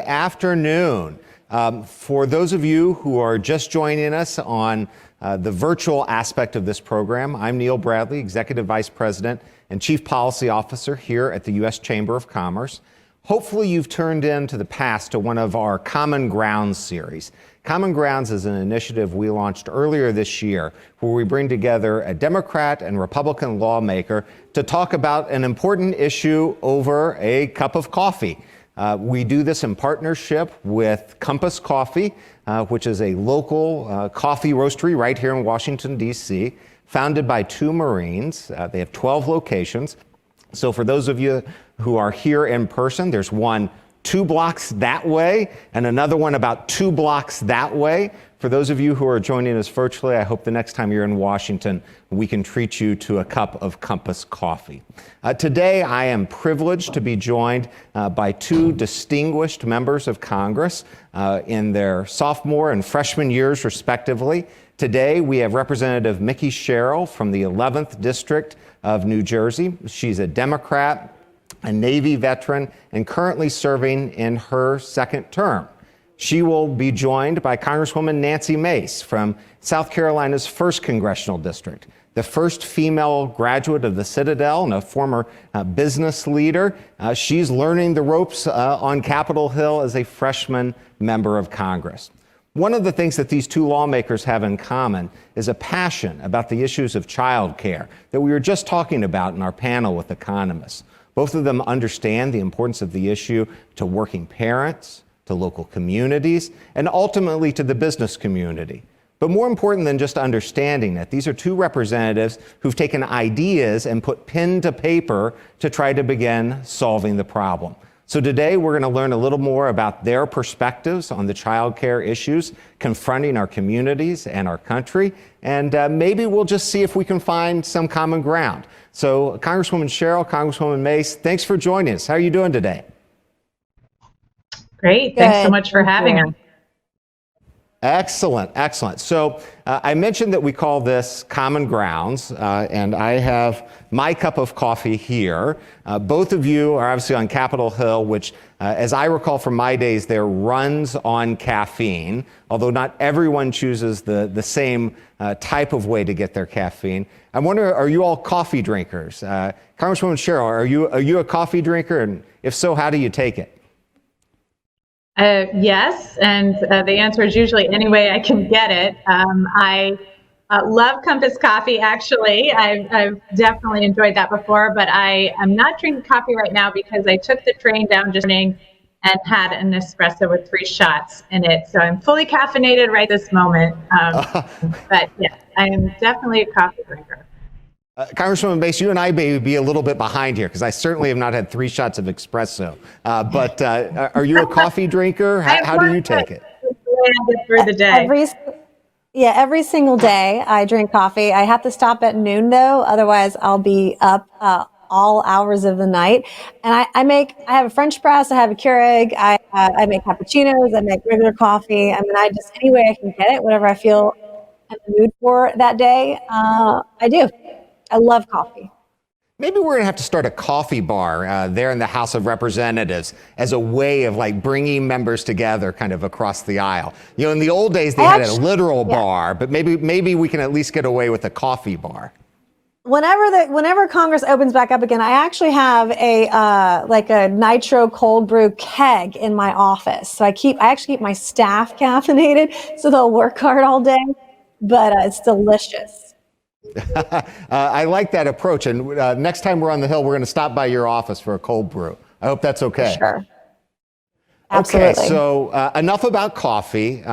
afternoon. For those of you who are just joining us on the virtual aspect of this program, I'm Neil Bradley, Executive Vice President and Chief Policy Officer here at the U.S. Chamber of Commerce. Hopefully you've turned into the past to one of our Common Grounds series. Common Grounds is an initiative we launched earlier this year where we bring together a Democrat and Republican lawmaker to talk about an important issue over a cup of coffee. We do this in partnership with Compass Coffee, which is a local coffee roastery right here in Washington, D.C., founded by two Marines. They have 12 locations. So for those of you who are here in person, there's one 2 blocks that way and another one about 2 blocks that way. For those of you who are joining us virtually, I hope the next time you're in Washington, we can treat you to a cup of Compass coffee. Today, I am privileged to be joined by two distinguished members of Congress in their sophomore and freshman years, respectively. Today, we have Representative Mikie Sherrill from the 11th District of New Jersey. She's a Democrat, a Navy veteran, and currently serving in her second term. She will be joined by Congresswoman Nancy Mace from South Carolina's 1st Congressional District, the first female graduate of the Citadel and a former business leader. She's learning the ropes on Capitol Hill as a freshman member of Congress. One of the things that these two lawmakers have in common is a passion about the issues of childcare that we were just talking about in our panel with economists. Both of them understand the importance of the issue to working parents, to local communities, and ultimately to the business community. But more important than just understanding it, these are two representatives who've taken ideas and put pen to paper to try to begin solving the problem. So today we're going to learn a little more about their perspectives on the child care issues confronting our communities and our country, and maybe we'll just see if we can find some common ground. So Congresswoman Sherrill, Congresswoman Mace, thanks for joining us. How are you doing today? Great. Thanks so much for having us. Excellent, excellent. So I mentioned that we call this Common Grounds, and I have my cup of coffee here. Both of you are obviously on Capitol Hill, which, as I recall from my days there, runs on caffeine, although not everyone chooses the same type of way to get their caffeine. I wonder, are you all coffee drinkers? Congresswoman Sherrill, are you a coffee drinker? And if so, how do you take it? Yes, and the answer is usually any way I can get it. I love Compass Coffee, actually. I've definitely enjoyed that before, but I am not drinking coffee right now because I took the train down just morning and had an espresso with 3 shots in it. So I'm fully caffeinated right this moment. But yeah, I am definitely a coffee drinker. Congresswoman Mace, you and I may be a little bit behind here because I certainly have not had 3 shots of espresso. But are you a coffee drinker? How do you take it? Through the day. Every single day I drink coffee. I have to stop at noon though, otherwise I'll be up all hours of the night. And I have a French press, I have a Keurig, I make cappuccinos, I make regular coffee. I mean, any way I can get it, whatever I feel in the mood for that day, I do. I love coffee. Maybe we're going to have to start a coffee bar there in the House of Representatives as a way of bringing members together kind of across the aisle. You know, in the old days they had a literal bar, but maybe we can at least get away with a coffee bar. Whenever Congress opens back up again, I actually have a nitro cold brew keg in my office. So I actually keep my staff caffeinated so they'll work hard all day, but it's delicious. I like that approach. And next time we're on the Hill, we're going to stop by your office for a cold brew. I hope that's okay. Sure. Absolutely. Okay, so enough about coffee.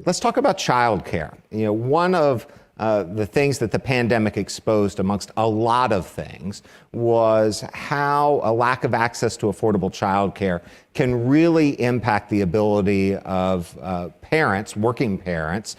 Let's talk about childcare. You know, one of the things that the pandemic exposed, amongst a lot of things, was how a lack of access to affordable childcare can really impact the ability of parents, working parents,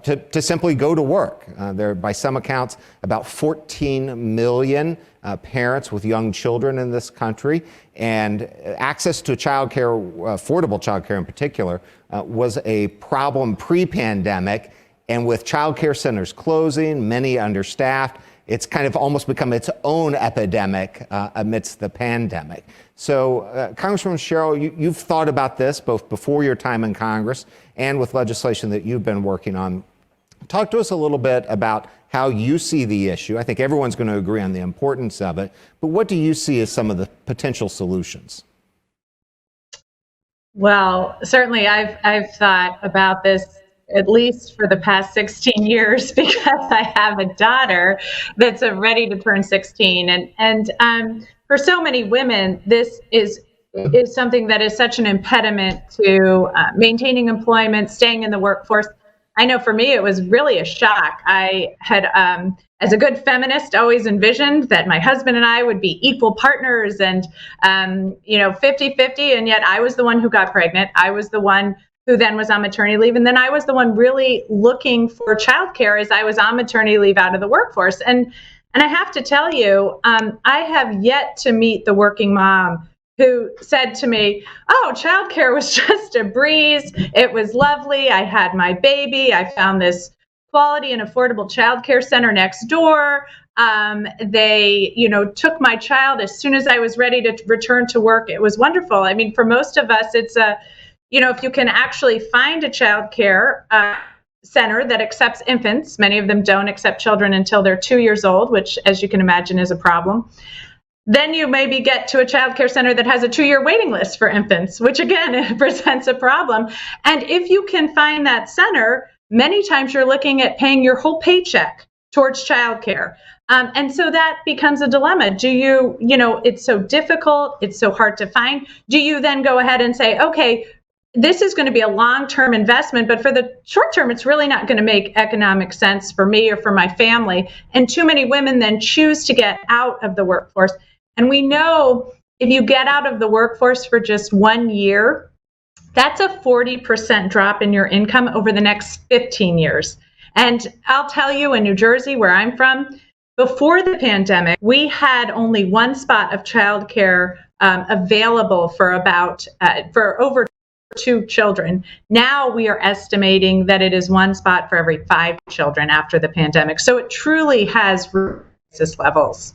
to simply go to work. There are, by some accounts, about 14 million parents with young children in this country, and access to childcare, affordable childcare in particular, was a problem pre-pandemic. And with childcare centers closing, many understaffed, it's kind of almost become its own epidemic amidst the pandemic. So, Congresswoman Sherrill, you've thought about this both before your time in Congress and with legislation that you've been working on. Talk to us a little bit about how you see the issue. I think everyone's going to agree on the importance of it, but what do you see as some of the potential solutions? Well, certainly I've thought about this at least for the past 16 years because I have a daughter that's ready to turn 16. And for so many women, this is something that is such an impediment to maintaining employment, staying in the workforce. I know for me, it was really a shock. I had, as a good feminist, always envisioned that my husband and I would be equal partners and, 50-50. And yet I was the one who got pregnant. I was the one who then was on maternity leave. And then I was the one really looking for childcare as I was on maternity leave out of the workforce. And I have to tell you, I have yet to meet the working mom who said to me, oh, childcare was just a breeze. It was lovely. I had my baby. I found this quality and affordable childcare center next door. They, took my child as soon as I was ready to return to work. It was wonderful. I mean, for most of us, it's if you can actually find a childcare center that accepts infants, many of them don't accept children until they're 2 years old, which, as you can imagine, is a problem. Then you maybe get to a childcare center that has a 2-year waiting list for infants, which again presents a problem. And if you can find that center, many times you're looking at paying your whole paycheck towards childcare. And so that becomes a dilemma. Do you, it's so difficult, it's so hard to find. Do you then go ahead and say, okay, this is going to be a long-term investment, but for the short term, it's really not going to make economic sense for me or for my family. And too many women then choose to get out of the workforce. And we know if you get out of the workforce for just 1 year, that's a 40% drop in your income over the next 15 years. And I'll tell you, in New Jersey, where I'm from, before the pandemic, we had only one spot of childcare available for over 2 children. Now we are estimating that it is one spot for every 5 children after the pandemic. So it truly has crisis levels.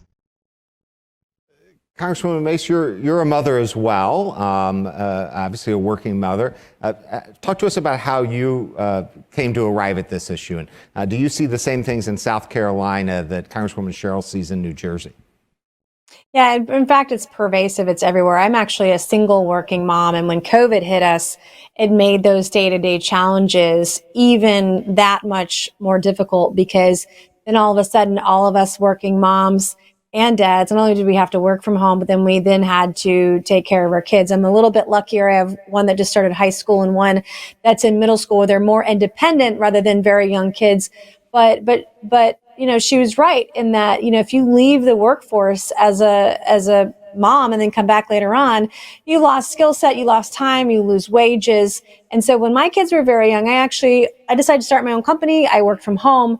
Congresswoman Mace, you're a mother as well, obviously a working mother. Talk to us about how you came to arrive at this issue. And do you see the same things in South Carolina that Congresswoman Sherrill sees in New Jersey? Yeah, in fact, it's pervasive. It's everywhere. I'm actually a single working mom. And when COVID hit us, it made those day-to-day challenges even that much more difficult because then all of a sudden, all of us working moms and dads, not only did we have to work from home, but then we then had to take care of our kids. I'm a little bit luckier. I have one that just started high school and one that's in middle school. They're more independent rather than very young kids. But she was right in that, if you leave the workforce as a mom and then come back later on, you lost skill set, you lost time, you lose wages. And so when my kids were very young, I decided to start my own company. I worked from home.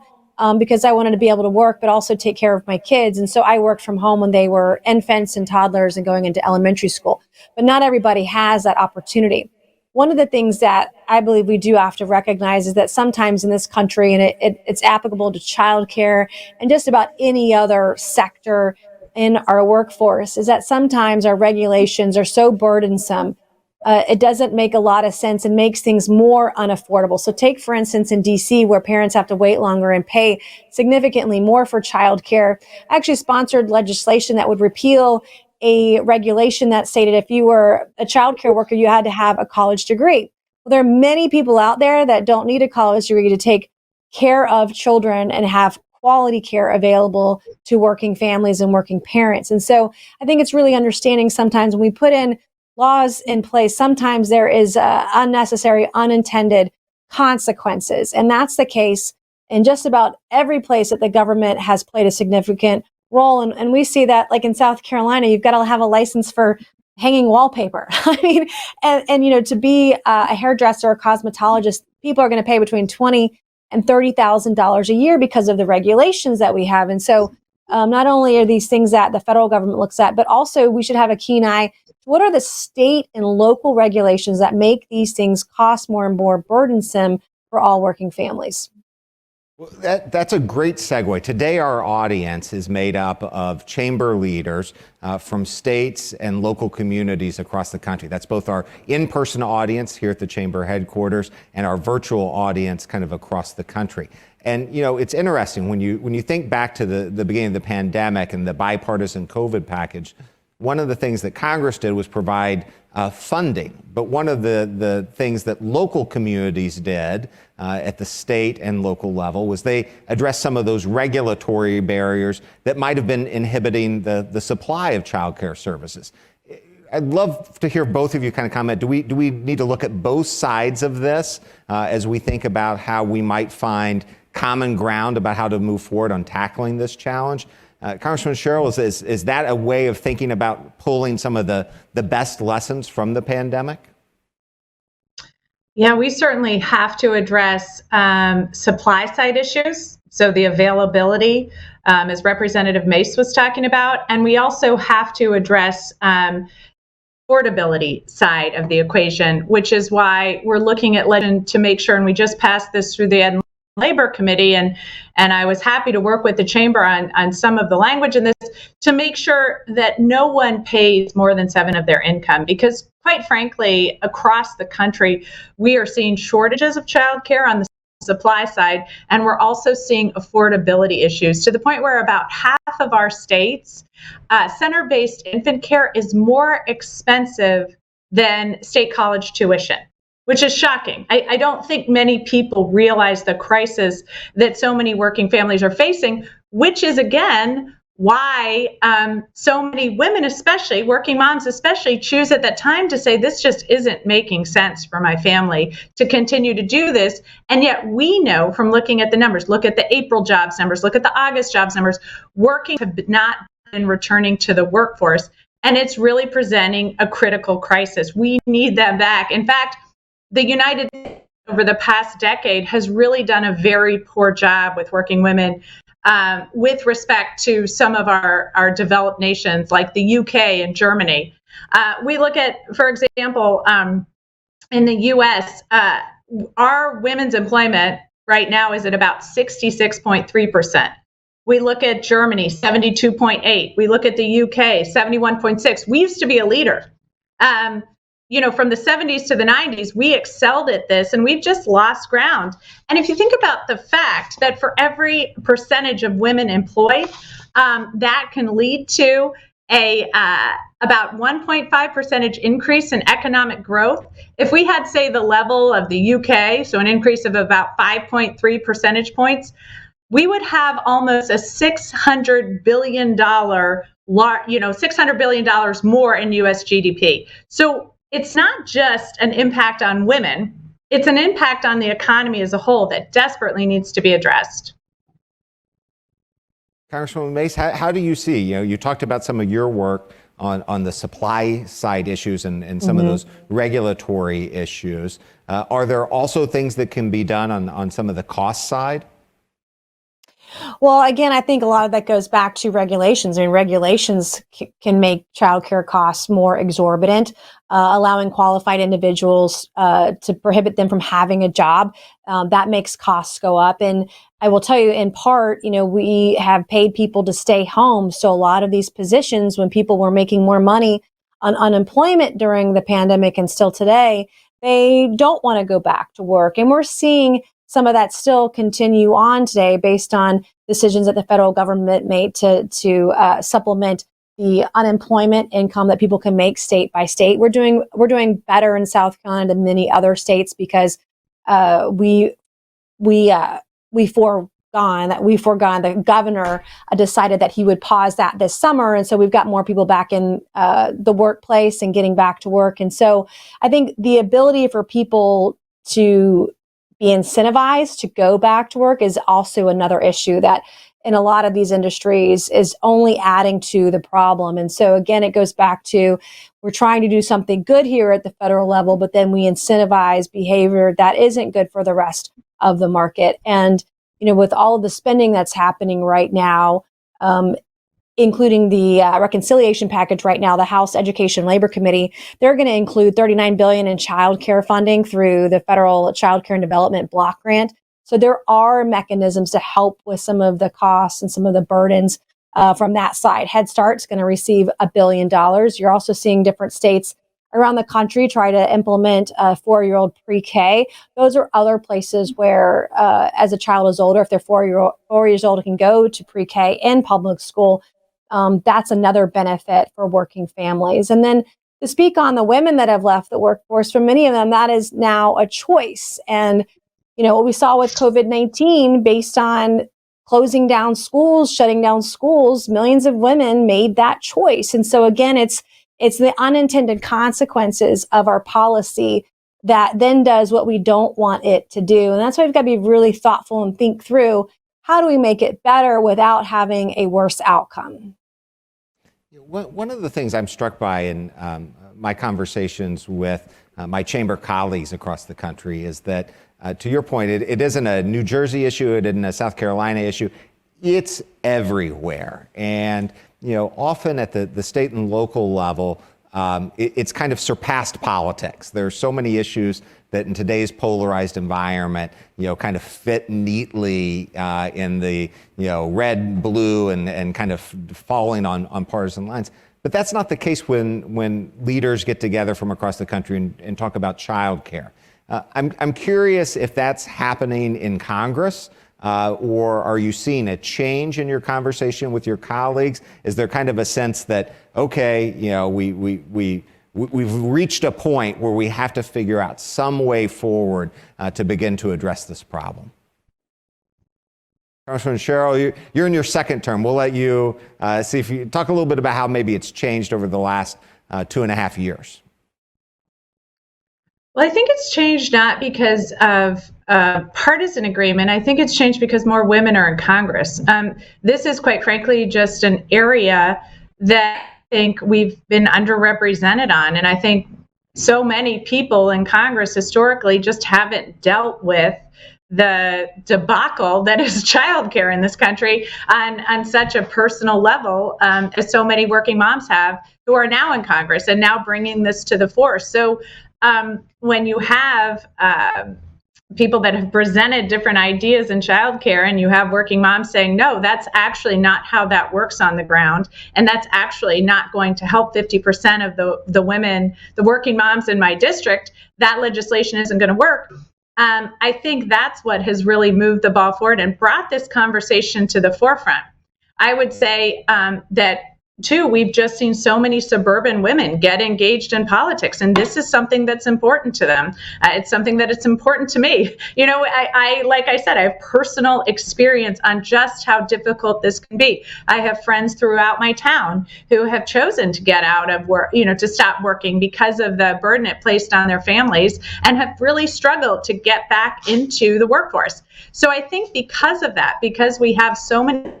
Because I wanted to be able to work, but also take care of my kids. And so I worked from home when they were infants and toddlers and going into elementary school. But not everybody has that opportunity. One of the things that I believe we do have to recognize is that sometimes in this country, and it's applicable to childcare and just about any other sector in our workforce, is that sometimes our regulations are so burdensome. It doesn't make a lot of sense and makes things more unaffordable. So take, for instance, in DC, where parents have to wait longer and pay significantly more for childcare. I actually sponsored legislation that would repeal a regulation that stated if you were a childcare worker, you had to have a college degree. Well, there are many people out there that don't need a college degree to take care of children and have quality care available to working families and working parents. And so I think it's really understanding sometimes when we put in laws in place, sometimes there is unnecessary, unintended consequences. And that's the case in just about every place that the government has played a significant role. And we see that, like in South Carolina, you've got to have a license for hanging wallpaper. I mean, and to be a hairdresser or cosmetologist, people are going to pay between $20,000 and $30,000 a year because of the regulations that we have. And so not only are these things that the federal government looks at, but also we should have a keen eye. What are the state and local regulations that make these things cost more and more burdensome for all working families? That's a great segue. Today, our audience is made up of chamber leaders from states and local communities across the country. That's both our in-person audience here at the chamber headquarters and our virtual audience kind of across the country. And, you know, it's interesting when you think back to the beginning of the pandemic and the bipartisan COVID package. One of the things that Congress did was provide funding, but one of the things that local communities did at the state and local level was they addressed some of those regulatory barriers that might have been inhibiting the supply of childcare services. I'd love to hear both of you kind of comment. Do we need to look at both sides of this as we think about how we might find common ground about how to move forward on tackling this challenge? Congressman Sherrill, is that a way of thinking about pulling some of the best lessons from the pandemic? Yeah, we certainly have to address supply side issues. So the availability, as Representative Mace was talking about, and we also have to address affordability side of the equation, which is why we're looking at legislation to make sure, and we just passed this through the Ed and Labor Committee, and I was happy to work with the chamber on some of the language in this to make sure that no one pays more than 7% of their income, because quite frankly, across the country, we are seeing shortages of childcare on the supply side, and we're also seeing affordability issues to the point where about half of our states, center-based infant care is more expensive than state college tuition, which is shocking. I don't think many people realize the crisis that so many working families are facing, which is, again, why so many women, especially working moms especially, choose at that time to say, this just isn't making sense for my family to continue to do this. And yet we know from looking at the numbers, look at the April jobs numbers, look at the August jobs numbers, working have not been returning to the workforce. And it's really presenting a critical crisis. We need them back. In fact, the United States over the past decade has really done a very poor job with working women with respect to some of our developed nations like the UK and Germany. We look at, for example, in the US, our women's employment right now is at about 66.3%. We look at Germany, 72.8. We look at the UK, 71.6. We used to be a leader. From the 70s to the 90s, we excelled at this, and we've just lost ground. And if you think about the fact that for every percentage of women employed, that can lead to about 1.5 percentage increase in economic growth. If we had, say, the level of the UK, so an increase of about 5.3 percentage points, we would have almost a $600 billion, $600 billion more in US GDP. So it's not just an impact on women, it's an impact on the economy as a whole that desperately needs to be addressed. Congresswoman Mace, how do you see, you talked about some of your work on the supply side issues and some of those regulatory issues. Are there also things that can be done on some of the cost side? Well, again, I think a lot of that goes back to regulations. I mean, regulations can make childcare costs more exorbitant, allowing qualified individuals to prohibit them from having a job. That makes costs go up. And I will tell you, in part, we have paid people to stay home. So a lot of these positions, when people were making more money on unemployment during the pandemic and still today, they don't want to go back to work. And we're seeing some of that still continue on today based on decisions that the federal government made to supplement the unemployment income that people can make state by state. We're doing better in South Carolina than many other states because we foregone. The governor decided that he would pause that this summer, and so we've got more people back in the workplace and getting back to work. And so I think the ability for people to be incentivized to go back to work is also another issue that in a lot of these industries is only adding to the problem. And so again, it goes back to we're trying to do something good here at the federal level, but then we incentivize behavior that isn't good for the rest of the market. And, with all of the spending that's happening right now, including the reconciliation package right now, the House Education Labor Committee, they're going to include $39 billion in child care funding through the federal Child Care and Development Block Grant. So there are mechanisms to help with some of the costs and some of the burdens from that side. Head Start's going to receive $1 billion. You're also seeing different states around the country try to implement a 4-year-old pre-K. Those are other places where, as a child is older, if they're 4 years old, can go to pre-K in public school. That's another benefit for working families. And then to speak on the women that have left the workforce, for many of them, that is now a choice. And, what we saw with COVID-19, based on closing down schools, shutting down schools, millions of women made that choice. And so again, it's the unintended consequences of our policy that then does what we don't want it to do. And that's why we've got to be really thoughtful and think through, how do we make it better without having a worse outcome? One of the things I'm struck by in my conversations with my chamber colleagues across the country is that, to your point, it isn't a New Jersey issue, it isn't a South Carolina issue, it's everywhere. And often at the state and local level, it's kind of surpassed politics. There are so many issues that in today's polarized environment, kind of fit neatly in the, red, blue, and kind of falling on partisan lines. But that's not the case when leaders get together from across the country and talk about childcare. I'm curious if that's happening in Congress. Or are you seeing a change in your conversation with your colleagues? Is there kind of a sense that, okay, we've reached a point where we have to figure out some way forward to begin to address this problem? Congresswoman Sherrill, you're in your second term. We'll let you see if you talk a little bit about how maybe it's changed over the last 2.5 years. Well, I think it's changed not because of partisan agreement. I think it's changed because more women are in Congress. This is, quite frankly, just an area that I think we've been underrepresented on. And I think so many people in Congress historically just haven't dealt with the debacle that is childcare in this country on such a personal level, as so many working moms have, who are now in Congress and now bringing this to the fore. So when you have people that have presented different ideas in childcare, and you have working moms saying, no, that's actually not how that works on the ground, and that's actually not going to help 50% of the women, the working moms in my district, that legislation isn't going to work. I think that's what has really moved the ball forward and brought this conversation to the forefront. I would say that too, we've just seen so many suburban women get engaged in politics, and this is something that's important to them. It's something that it's important to me. I like I said, I have personal experience on just how difficult this can be. I have friends throughout my town who have chosen to get out of work, to stop working because of the burden it placed on their families, and have really struggled to get back into the workforce. So I think because of that, because we have so many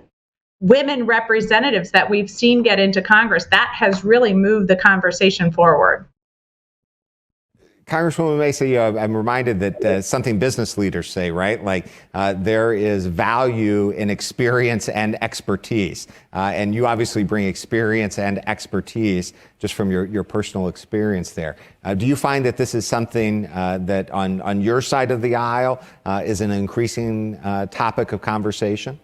women representatives that we've seen get into Congress, that has really moved the conversation forward. Congresswoman Mace, I'm reminded that something business leaders say, right? Like there is value in experience and expertise. And you obviously bring experience and expertise just from your personal experience there. Do you find that this is something that on your side of the aisle is an increasing topic of conversation?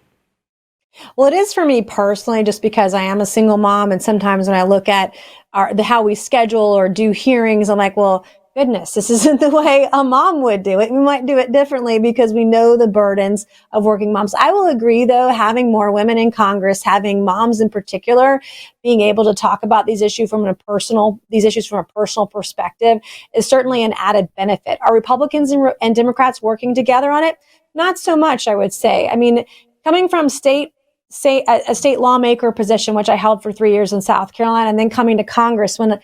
Well, it is for me personally, just because I am a single mom. And sometimes when I look at how we schedule or do hearings, I'm like, well, goodness, this isn't the way a mom would do it. We might do it differently because we know the burdens of working moms. I will agree, though, having more women in Congress, having moms in particular, being able to talk about these issues from a personal perspective is certainly an added benefit. Are Republicans and Democrats working together on it? Not so much, I would say. I mean, coming from a state lawmaker position, which I held for 3 years in South Carolina, and then coming to Congress when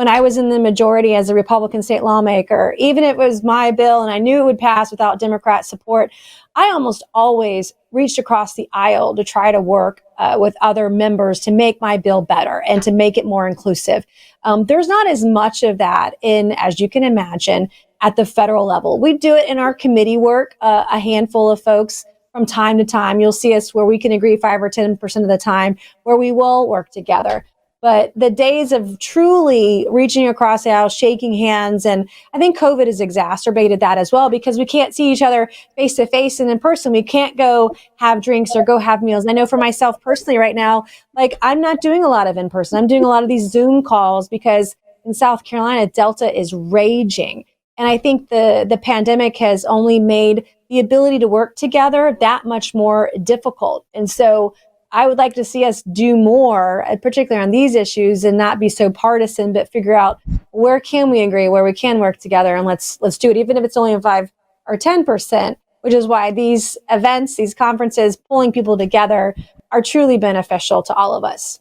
I was in the majority as a Republican state lawmaker, even if it was my bill and I knew it would pass without Democrat support, I almost always reached across the aisle to try to work with other members to make my bill better and to make it more inclusive. There's not as much of that as you can imagine, at the federal level. We do it in our committee work, a handful of folks. From time to time, you'll see us where we can agree 5 or 10% of the time, where we will work together. But the days of truly reaching across the aisle, shaking hands, and I think COVID has exacerbated that as well, because we can't see each other face to face and in person. We can't go have drinks or go have meals. I know for myself personally right now, like I'm not doing a lot of in person. I'm doing a lot of these Zoom calls because in South Carolina, Delta is raging. And I think the pandemic has only made the ability to work together that much more difficult. And so I would like to see us do more, particularly on these issues, and not be so partisan, but figure out where can we agree, where we can work together, and let's do it, even if it's only in 5 or 10%, which is why these events, these conferences, pulling people together are truly beneficial to all of us.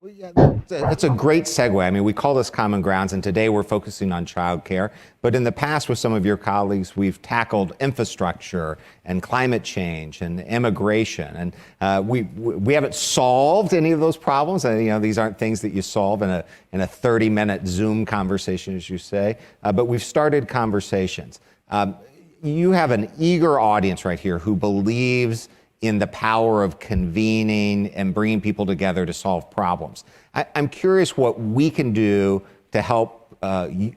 Well, yeah, that's a great segue. I mean, we call this Common Grounds, and today we're focusing on childcare. But in the past, with some of your colleagues, we've tackled infrastructure and climate change and immigration. And we haven't solved any of those problems. These aren't things that you solve in a 30-minute Zoom conversation, as you say. But we've started conversations. You have an eager audience right here who believes in the power of convening and bringing people together to solve problems. I'm curious what we can do to help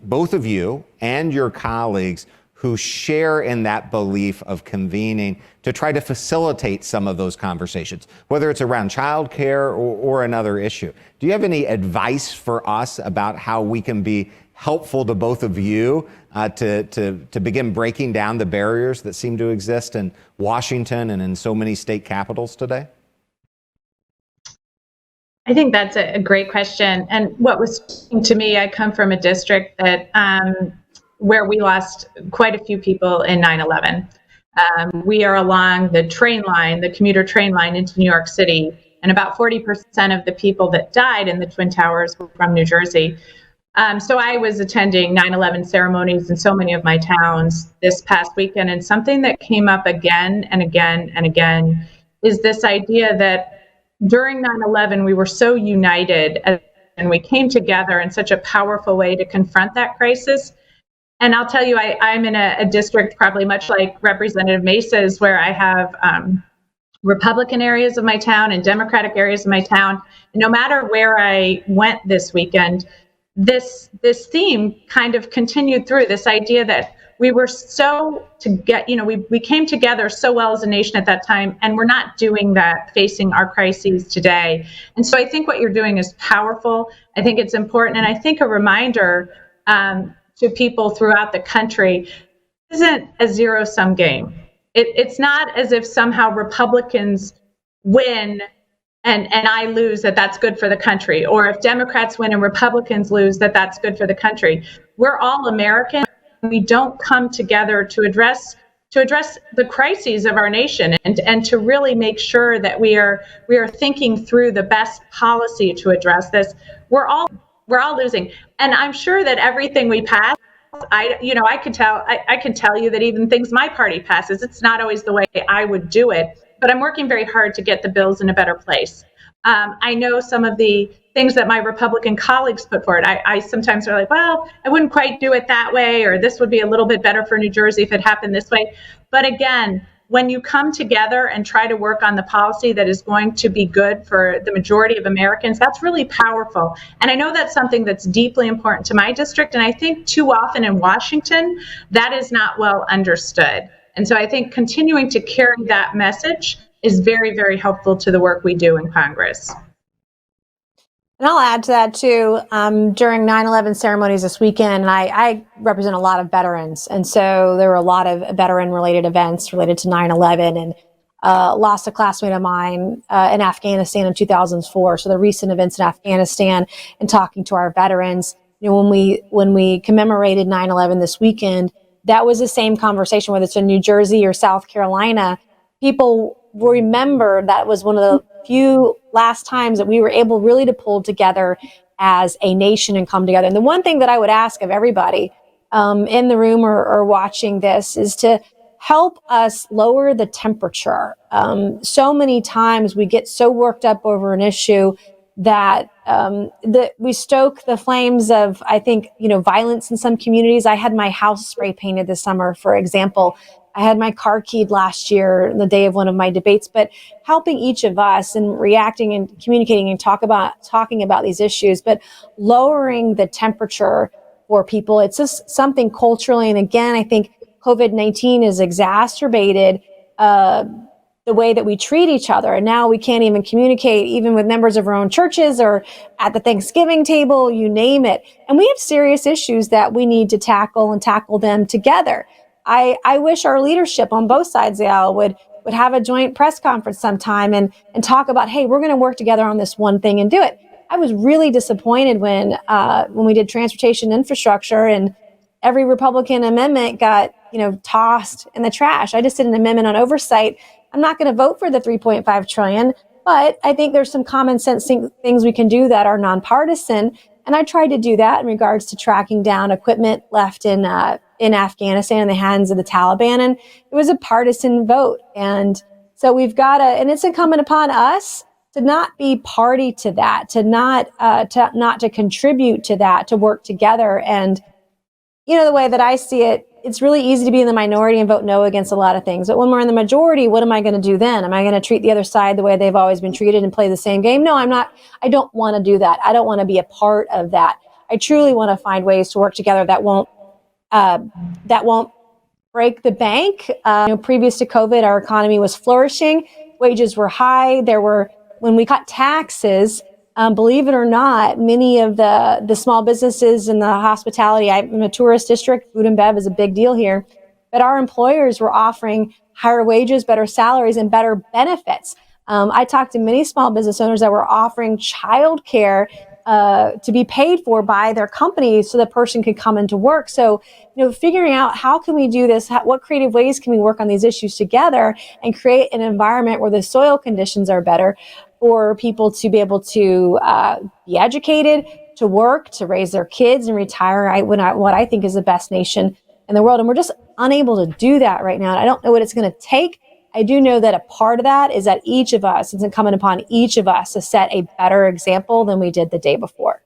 both of you and your colleagues who share in that belief of convening to try to facilitate some of those conversations, whether it's around childcare or another issue. Do you have any advice for us about how we can be helpful to both of you to begin breaking down the barriers that seem to exist in Washington and in so many state capitals today? I think that's a great question. And what was speaking to me, I come from a district that where we lost quite a few people in 9/11. We are along the train line, the commuter train line into New York City, and about 40% of the people that died in the Twin Towers were from New Jersey. So I was attending 9/11 ceremonies in so many of my towns this past weekend, and something that came up again and again and again is this idea that during 9/11 we were so united and we came together in such a powerful way to confront that crisis. And I'll tell you, I'm in a district probably much like Representative Mace's, where I have Republican areas of my town and Democratic areas of my town. And no matter where I went this weekend, this theme kind of continued through, this idea that we were we came together so well as a nation at that time, and we're not doing that facing our crises today. And so I think what you're doing is powerful. I think it's important, and I think a reminder to people throughout the country isn't a zero-sum game. It's not as if somehow Republicans win and I lose, that's good for the country, or if Democrats win and Republicans lose, that's good for the country. We're all American. We don't come together to address the crises of our nation and to really make sure that we are thinking through the best policy to address this. We're all losing, and I'm sure that everything we pass, I can tell you that even things my party passes, it's not always the way I would do it, but I'm working very hard to get the bills in a better place. I know some of the things that my Republican colleagues put forward. I sometimes are like, well, I wouldn't quite do it that way, or this would be a little bit better for New Jersey if it happened this way. But again, when you come together and try to work on the policy that is going to be good for the majority of Americans, that's really powerful. And I know that's something that's deeply important to my district. And I think too often in Washington, that is not well understood. And so I think continuing to carry that message is very, very helpful to the work we do in Congress. And I'll add to that too. During 9/11 ceremonies this weekend, and I represent a lot of veterans, and so there were a lot of veteran-related events related to 9/11, and lost a classmate of mine in Afghanistan in 2004. So the recent events in Afghanistan and talking to our veterans, when we commemorated 9/11 this weekend, that was the same conversation, whether it's in New Jersey or South Carolina. People remember that was one of the few last times that we were able really to pull together as a nation and come together. And the one thing that I would ask of everybody in the room or watching this is to help us lower the temperature. So many times we get so worked up over an issue that we stoke the flames of, I think, violence in some communities. I had my house spray painted this summer, for example, I had my car keyed last year, the day of one of my debates, but helping each of us and reacting and communicating and talking about these issues, but lowering the temperature for people. It's just something culturally. And again, I think COVID-19 has exacerbated the way that we treat each other. And now we can't even communicate, even with members of our own churches or at the Thanksgiving table, you name it. And we have serious issues that we need to tackle and tackle them together. I wish our leadership on both sides of the aisle would have a joint press conference sometime and talk about, hey, we're going to work together on this one thing and do it. I was really disappointed when we did transportation infrastructure and every Republican amendment got, tossed in the trash. I just did an amendment on oversight. I'm not going to vote for the 3.5 trillion, but I think there's some common sense things we can do that are nonpartisan. And I tried to do that in regards to tracking down equipment left in Afghanistan in the hands of the Taliban. And it was a partisan vote. And so we've got and it's incumbent upon us to not be party to that, to not to contribute to that, to work together. And, the way that I see it, it's really easy to be in the minority and vote no against a lot of things. But when we're in the majority, what am I going to do then? Am I going to treat the other side the way they've always been treated and play the same game? No, I'm not. I don't want to do that. I don't want to be a part of that. I truly want to find ways to work together that won't break the bank. Previous to COVID, our economy was flourishing. Wages were high. When we cut taxes, believe it or not, many of the small businesses in the hospitality, I'm in a tourist district, food and bev is a big deal here, but our employers were offering higher wages, better salaries, and better benefits. I talked to many small business owners that were offering childcare to be paid for by their company so the person could come into work. So, figuring out how can we do this, what creative ways can we work on these issues together and create an environment where the soil conditions are better for people to be able to be educated, to work, to raise their kids and retire what I think is the best nation in the world. And we're just unable to do that right now. And I don't know what it's going to take. I do know that a part of that is that each of us, it's incumbent upon each of us to set a better example than we did the day before.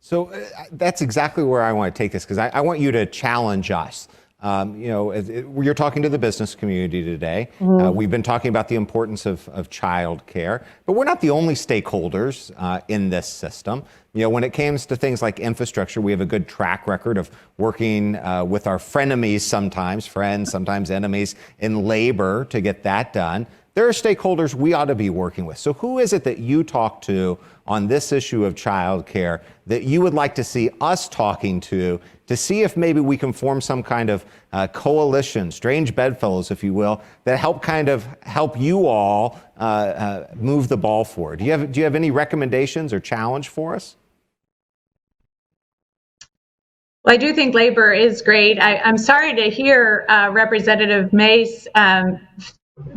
So that's exactly where I want to take this, because I want you to challenge us. You're talking to the business community today. Mm-hmm. We've been talking about the importance of childcare, but we're not the only stakeholders in this system. When it comes to things like infrastructure, we have a good track record of working with our frenemies sometimes, friends, sometimes enemies, in labor to get that done. There are stakeholders we ought to be working with. So who is it that you talk to on this issue of childcare that you would like to see us talking to see if maybe we can form some kind of coalition, strange bedfellows, if you will, that help you all move the ball forward? Do you have any recommendations or challenge for us? Well, I do think labor is great. I'm sorry to hear Representative Mace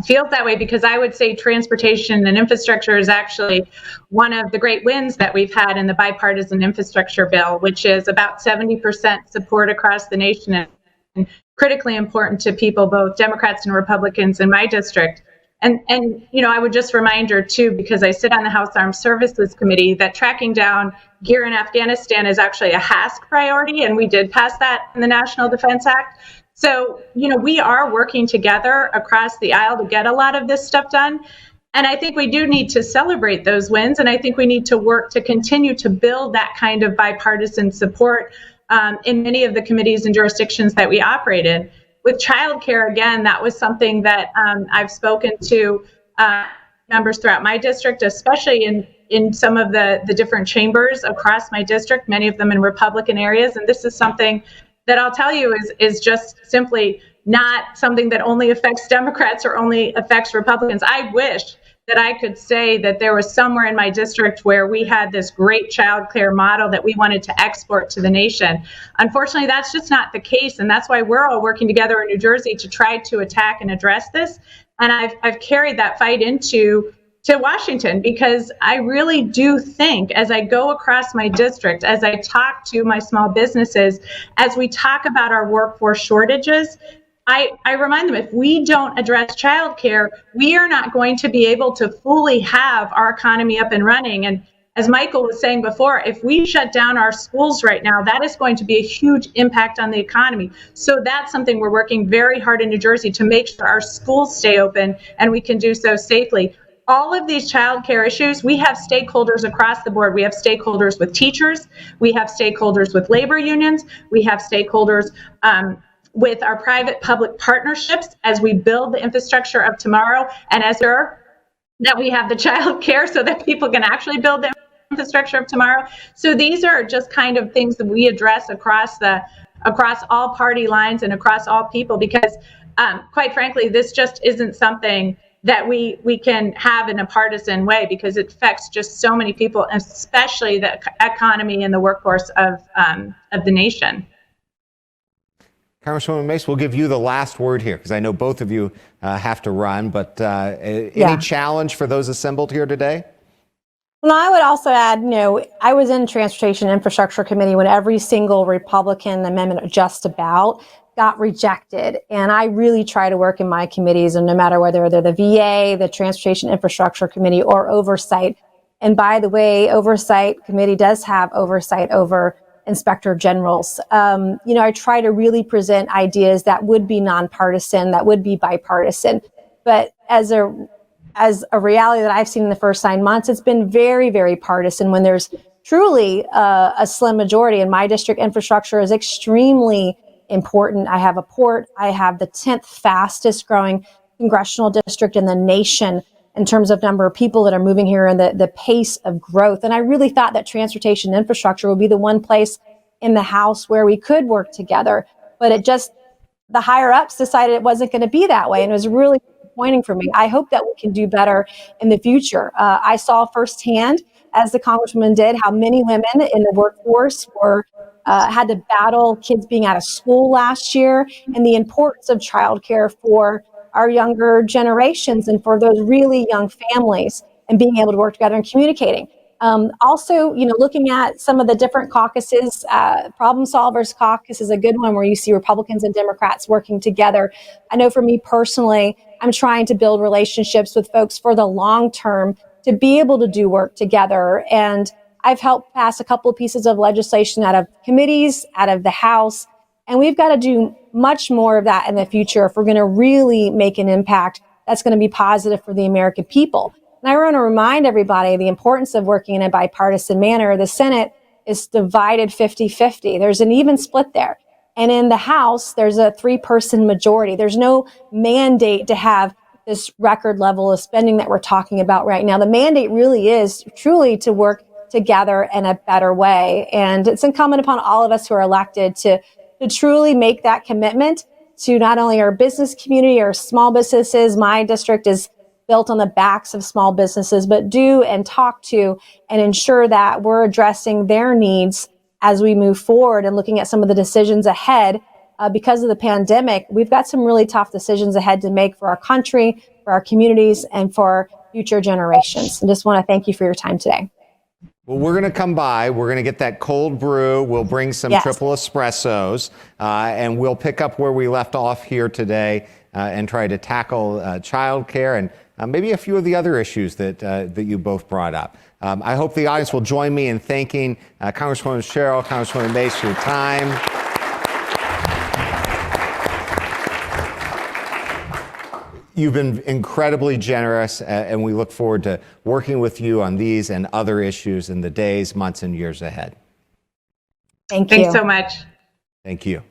feels that way, because I would say transportation and infrastructure is actually one of the great wins that we've had in the bipartisan infrastructure bill, which is about 70% support across the nation and critically important to people, both Democrats and Republicans in my district. And I would just remind her too, because I sit on the House Armed Services Committee, that tracking down gear in Afghanistan is actually a HASC priority, and we did pass that in the National Defense Act. So, we are working together across the aisle to get a lot of this stuff done. And I think we do need to celebrate those wins. And I think we need to work to continue to build that kind of bipartisan support in many of the committees and jurisdictions that we operate in. With childcare, again, that was something that I've spoken to members throughout my district, especially in some of the different chambers across my district, many of them in Republican areas. And this is something that I'll tell you is just simply not something that only affects Democrats or only affects Republicans. I wish that I could say that there was somewhere in my district where we had this great child care model that we wanted to export to the nation. Unfortunately, that's just not the case. And that's why we're all working together in New Jersey to try to attack and address this. And I've carried that fight to Washington, because I really do think, as I go across my district, as I talk to my small businesses, as we talk about our workforce shortages, I remind them, if we don't address childcare, we are not going to be able to fully have our economy up and running. And as Michael was saying before, if we shut down our schools right now, that is going to be a huge impact on the economy. So that's something we're working very hard in New Jersey to make sure our schools stay open and we can do so safely. All of these childcare issues, we have stakeholders across the board. We have stakeholders with teachers, we have stakeholders with labor unions, we have stakeholders with our private-public partnerships as we build the infrastructure of tomorrow, and as that we have the child care so that people can actually build the infrastructure of tomorrow. So these are just kind of things that we address across all party lines and across all people, because quite frankly, this just isn't something that we can have in a partisan way, because it affects just so many people, especially the economy and the workforce of the nation. Congresswoman Mace, we'll give you the last word here, because I know both of you have to run, but any challenge for those assembled here today? Well, I would also add, I was in Transportation Infrastructure Committee when every single Republican amendment just about got rejected. And I really try to work in my committees, and no matter whether they're the VA, the Transportation Infrastructure Committee, or Oversight. And by the way, Oversight Committee does have oversight over inspector generals. I try to really present ideas that would be nonpartisan, that would be bipartisan. But as a reality that I've seen in the first 9 months, it's been very, very partisan when there's truly a slim majority. In my district, infrastructure is extremely important. I have a port. I have the 10th fastest growing congressional district in the nation in terms of number of people that are moving here and the pace of growth. And I really thought that transportation infrastructure would be the one place in the House where we could work together. But the higher ups decided it wasn't going to be that way. And it was really disappointing for me. I hope that we can do better in the future. I saw firsthand, as the Congresswoman did, how many women in the workforce had to battle kids being out of school last year, and the importance of childcare for our younger generations and for those really young families, and being able to work together and communicating. Also, looking at some of the different caucuses, Problem Solvers Caucus is a good one where you see Republicans and Democrats working together. I know for me personally, I'm trying to build relationships with folks for the long term to be able to do work together. And I've helped pass a couple of pieces of legislation out of committees, out of the House, and we've got to do much more of that in the future if we're going to really make an impact that's going to be positive for the American people. And I want to remind everybody the importance of working in a bipartisan manner. The Senate is divided 50-50. There's an even split there. And in the House, there's a 3-person majority. There's no mandate to have this record level of spending that we're talking about right now. The mandate really is truly to work together in a better way. And it's incumbent upon all of us who are elected to truly make that commitment to not only our business community, our small businesses. My district is built on the backs of small businesses, but do and talk to and ensure that we're addressing their needs as we move forward and looking at some of the decisions ahead. Because of the pandemic, we've got some really tough decisions ahead to make for our country, for our communities, and for future generations. I just want to thank you for your time today. Well, we're going to come by. We're going to get that cold brew. We'll bring some triple espressos, and we'll pick up where we left off here today and try to tackle childcare and maybe a few of the other issues that you both brought up. I hope the audience will join me in thanking Congresswoman Sherrill, Congresswoman Mace for your time. You've been incredibly generous, and we look forward to working with you on these and other issues in the days, months, and years ahead. Thank you. Thanks so much. Thank you.